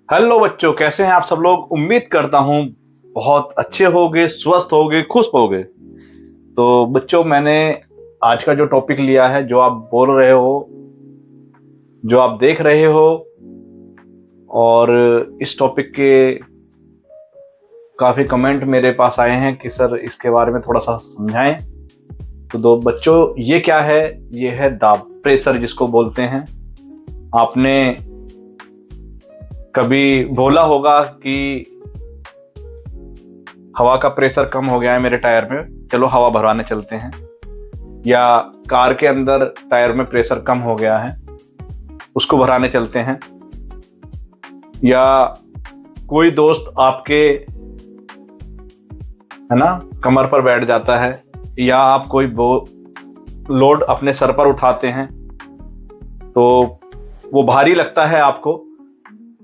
Hello बच्चों, कैसे हैं आप सब लोग। उम्मीद करता हूं बहुत अच्छे होगे, स्वस्थ होगे, खुश होगे। तो बच्चों, मैंने आज का जो टॉपिक लिया है, जो आप बोल रहे हो, जो आप देख रहे हो, और इस टॉपिक के काफी कमेंट मेरे पास आए हैं कि सर इसके बारे में थोड़ा सा समझाएं। तो दो बच्चों, ये क्या है? ये है दाब, प्रेशर जिसको बोलते हैं। आपने कभी बोला होगा कि हवा का प्रेशर कम हो गया है मेरे टायर में, चलो हवा भरवाने चलते हैं। या कार के अंदर टायर में प्रेशर कम हो गया है, उसको भराने चलते हैं। या कोई दोस्त आपके, है ना, कमर पर बैठ जाता है, या आप कोई लोड अपने सर पर उठाते हैं तो वो भारी लगता है आपको।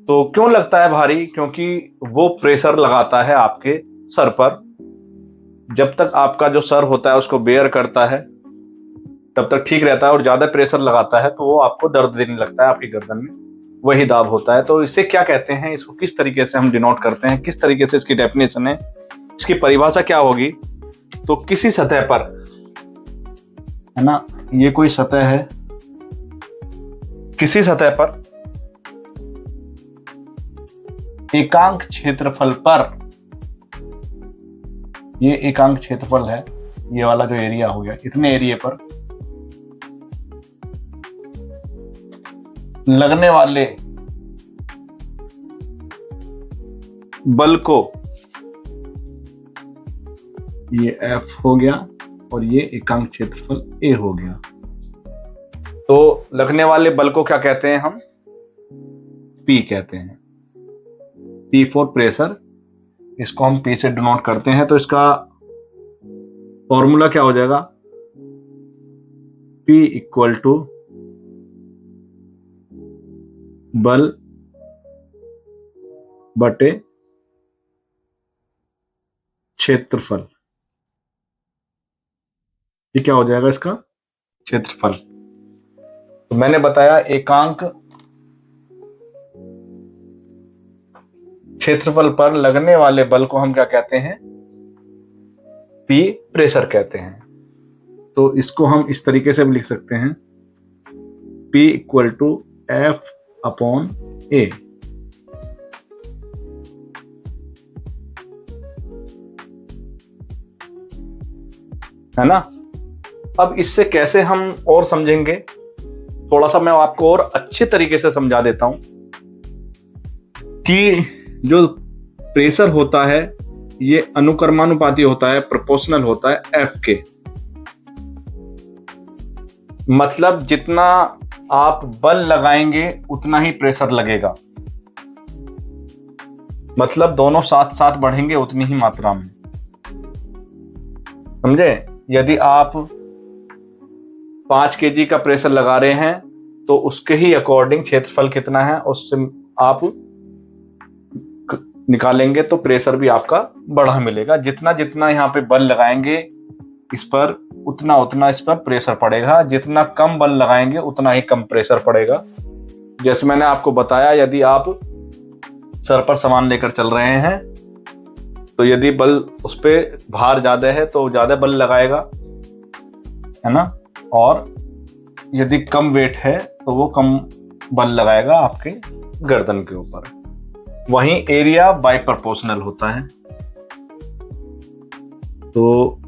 तो क्यों लगता है भारी? क्योंकि वो प्रेशर लगाता है आपके सर पर। जब तक आपका जो सर होता है उसको बेयर करता है तब तक ठीक रहता है, और ज्यादा प्रेशर लगाता है तो वो आपको दर्द देने लगता है आपकी गर्दन में। वही दाब होता है। तो इसे क्या कहते हैं, इसको किस तरीके से हम डिनोट करते हैं, किस तरीके से इसकी डेफिनेशन है, इसकी परिभाषा क्या होगी? तो किसी सतह पर, है ना, ये कोई सतह है, किसी सतह पर एकांक क्षेत्रफल पर, ये एकांक क्षेत्रफल है, ये वाला जो एरिया हो गया, इतने एरिया पर लगने वाले बल को, ये F हो गया और ये एकांक क्षेत्रफल A हो गया। तो लगने वाले बल को क्या कहते हैं हम? P कहते हैं। P फॉर प्रेशर, इसको हम P से डिनोट करते हैं। तो इसका फॉर्मूला क्या हो जाएगा? P इक्वल टू बल बटे क्षेत्रफल। ये क्या हो जाएगा इसका? क्षेत्रफल। तो मैंने बताया एकांक क्षेत्रफल पर लगने वाले बल को हम क्या कहते हैं? P प्रेशर कहते हैं। तो इसको हम इस तरीके से भी लिख सकते हैं, P equal to F upon A। है ना? अब इससे कैसे हम और समझेंगे, थोड़ा सा मैं आपको और अच्छे तरीके से समझा देता हूं कि जो प्रेशर होता है ये अनुक्रमानुपाती होता है, प्रोपोर्शनल होता है F के। मतलब जितना आप बल लगाएंगे उतना ही प्रेशर लगेगा। मतलब दोनों साथ साथ बढ़ेंगे उतनी ही मात्रा में। समझे? यदि आप 5 kg का प्रेशर लगा रहे हैं तो उसके ही अकॉर्डिंग क्षेत्रफल कितना है उससे आप निकालेंगे तो प्रेशर भी आपका बढ़ा मिलेगा। जितना जितना यहाँ पे बल लगाएंगे इस पर, उतना उतना इस पर प्रेशर पड़ेगा। जितना कम बल लगाएंगे उतना ही कम प्रेशर पड़ेगा। जैसे मैंने आपको बताया, यदि आप सर पर सामान लेकर चल रहे हैं तो यदि बल उस पर भार ज्यादा है तो ज्यादा बल लगाएगा, है ना, और यदि कम वेट है तो वो कम बल लगाएगा आपके गर्दन के ऊपर। वहीं एरिया बाय प्रोपोर्शनल होता है, तो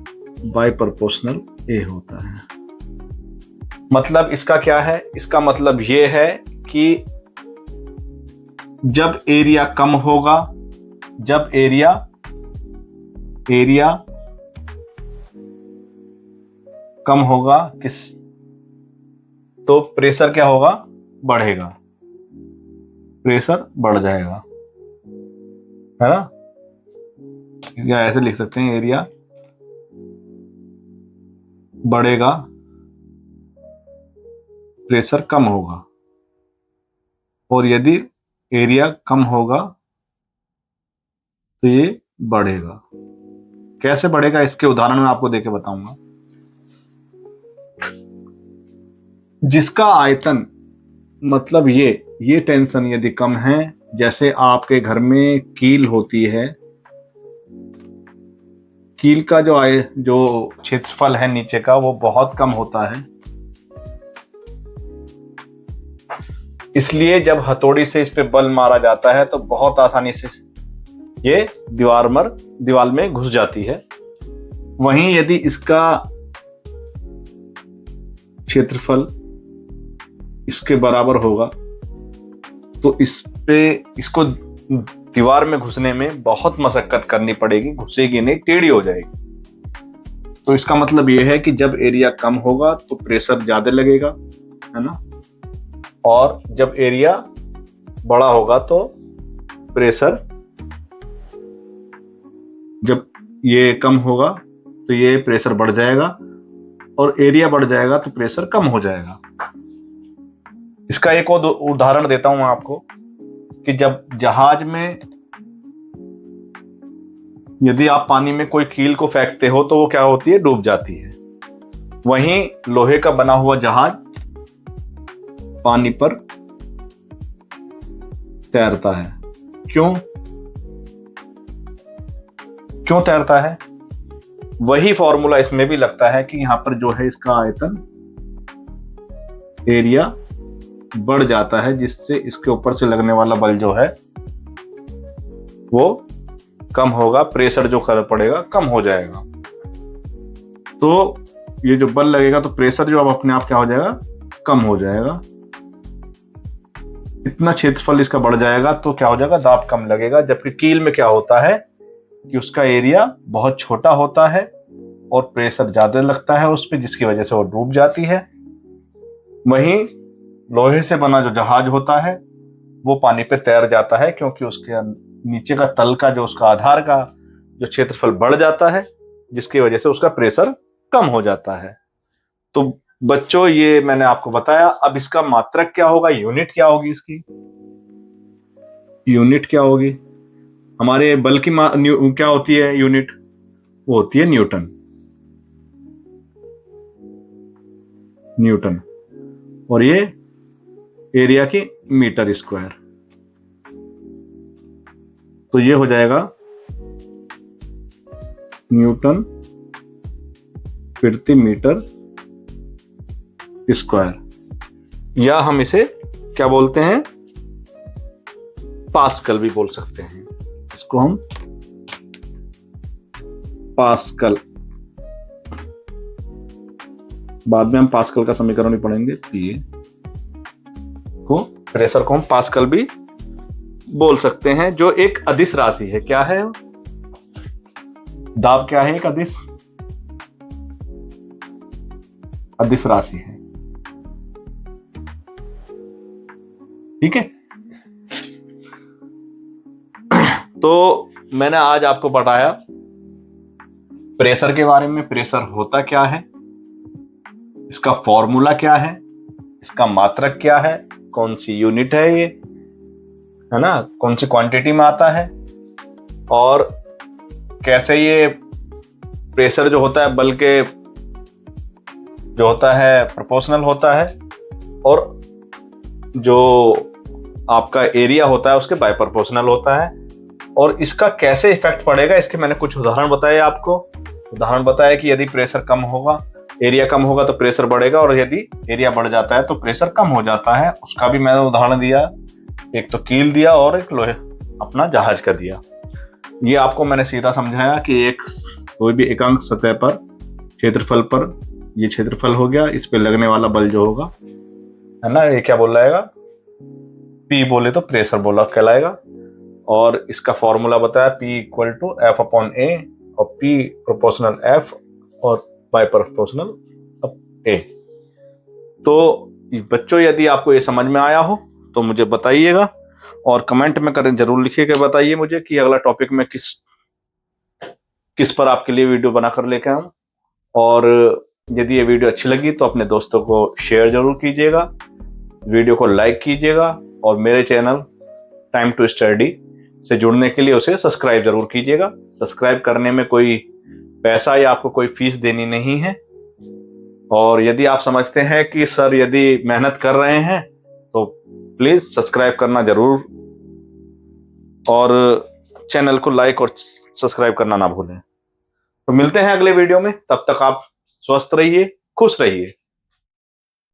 बाय प्रोपोर्शनल A होता है। मतलब इसका क्या है? इसका मतलब ये है कि जब एरिया कम होगा, जब एरिया कम होगा तो प्रेशर क्या होगा? बढ़ेगा, प्रेशर बढ़ जाएगा, है ना। या ऐसे लिख सकते हैं, एरिया बढ़ेगा, प्रेशर कम होगा। और यदि एरिया कम होगा तो ये बढ़ेगा। कैसे बढ़ेगा इसके उदाहरण मैं आपको देके बताऊंगा। जिसका आयतन, मतलब ये ये टेंशन यदि कम है, जैसे आपके घर में कील होती है, कील का जो क्षेत्रफल है नीचे का वो बहुत कम होता है, इसलिए जब हथौड़ी से इस पे बल मारा जाता है तो बहुत आसानी से ये दीवार में घुस जाती है। वहीं यदि इसका क्षेत्रफल इसके बराबर होगा तो इसको दीवार में घुसने में बहुत मशक्कत करनी पड़ेगी, घुसेगी नहीं, टेढ़ी हो जाएगी। तो इसका मतलब यह है कि जब एरिया कम होगा तो प्रेशर ज्यादा लगेगा, है ना, और जब एरिया बड़ा होगा तो प्रेशर, जब ये कम होगा तो ये प्रेशर बढ़ जाएगा और एरिया बढ़ जाएगा तो प्रेशर कम हो जाएगा। इसका एक और उदाहरण देता हूं आपको कि जब जहाज में यदि आप पानी में कोई कील को फेंकते हो तो वो क्या होती है, डूब जाती है। वहीं लोहे का बना हुआ जहाज पानी पर तैरता है। क्यों तैरता है? वही फॉर्मूला इसमें भी लगता है कि यहां पर जो है इसका आयतन, एरिया बढ़ जाता है, जिससे इसके ऊपर से लगने वाला बल जो है वो कम होगा, प्रेशर जो कर पड़ेगा कम हो जाएगा। तो ये जो बल लगेगा तो प्रेशर जो अब अपने आप क्या हो जाएगा, कम हो जाएगा। इतना क्षेत्रफल इसका बढ़ जाएगा तो क्या हो जाएगा, दाब कम लगेगा। जबकि कील में क्या होता है कि उसका एरिया बहुत छोटा होता है और प्रेशर ज्यादा लगता है उस पर, जिसकी वजह से वो डूब जाती है। वहीं लोहे से बना जो जहाज होता है वो पानी पे तैर जाता है, क्योंकि उसके नीचे का तल का जो उसका आधार का जो क्षेत्रफल बढ़ जाता है, जिसकी वजह से उसका प्रेशर कम हो जाता है। तो बच्चों ये मैंने आपको बताया। अब इसका मात्रक क्या होगा, यूनिट क्या होगी, इसकी यूनिट क्या होगी? हमारे बल की क्या होती है यूनिट? वो होती है न्यूटन। और ये एरिया की मीटर स्क्वायर। तो ये हो जाएगा न्यूटन प्रति मीटर स्क्वायर, या हम इसे क्या बोलते हैं, पास्कल भी बोल सकते हैं। इसको हम पास्कल, बाद में हम पास्कल का समीकरण भी पढ़ेंगे। पी को प्रेशर को हम पास्कल भी बोल सकते हैं, जो एक अदिश राशि है। क्या है दाब? क्या है? एक अदिश राशि है। ठीक है। तो मैंने आज आपको बताया प्रेशर के बारे में। प्रेशर होता क्या है, इसका फॉर्मूला क्या है, इसका मात्रक क्या है, कौन सी यूनिट है ये, है ना, कौन सी क्वांटिटी में आता है, और कैसे ये प्रेशर जो होता है बल के जो होता है प्रोपोर्शनल होता है, और जो आपका एरिया होता है उसके बाय प्रोपोर्शनल होता है। और इसका कैसे इफेक्ट पड़ेगा, इसके मैंने कुछ उदाहरण बताए आपको। उदाहरण बताया कि यदि प्रेशर कम होगा, एरिया कम होगा तो प्रेशर बढ़ेगा, और यदि एरिया बढ़ जाता है तो प्रेशर कम हो जाता है। उसका भी मैंने उदाहरण दिया, एक तो कील दिया और एक लोहे अपना जहाज का दिया। ये आपको मैंने सीधा समझाया कि एक कोई भी एकांक सतह पर क्षेत्रफल पर, ये क्षेत्रफल हो गया, इस पे लगने वाला बल जो होगा, है ना, ये क्या बोल जाएगा, P बोले तो प्रेशर बोला कहलाएगा। और इसका फॉर्मूला बताया P equal to F upon A, और P प्रोपोर्शनल F और बाय प्रोपोर्शनल A। तो बच्चों यदि आपको ये समझ में आया हो तो मुझे बताइएगा, और कमेंट में करें, जरूर लिखिएगा, बताइए मुझे कि अगला टॉपिक में किस पर आपके लिए वीडियो बनाकर लेके आऊं। और यदि ये वीडियो अच्छी लगी तो अपने दोस्तों को शेयर जरूर कीजिएगा, वीडियो को लाइक कीजिएगा, और मेरे चैनल टाइम टू स्टडी से जुड़ने के लिए उसे सब्सक्राइब जरूर कीजिएगा। सब्सक्राइब करने में कोई पैसा या आपको कोई फीस देनी नहीं है। और यदि आप समझते हैं कि सर यदि मेहनत कर रहे हैं तो प्लीज सब्सक्राइब करना जरूर, और चैनल को लाइक और सब्सक्राइब करना ना भूलें। तो मिलते हैं अगले वीडियो में, तब तक आप स्वस्थ रहिए, खुश रहिए।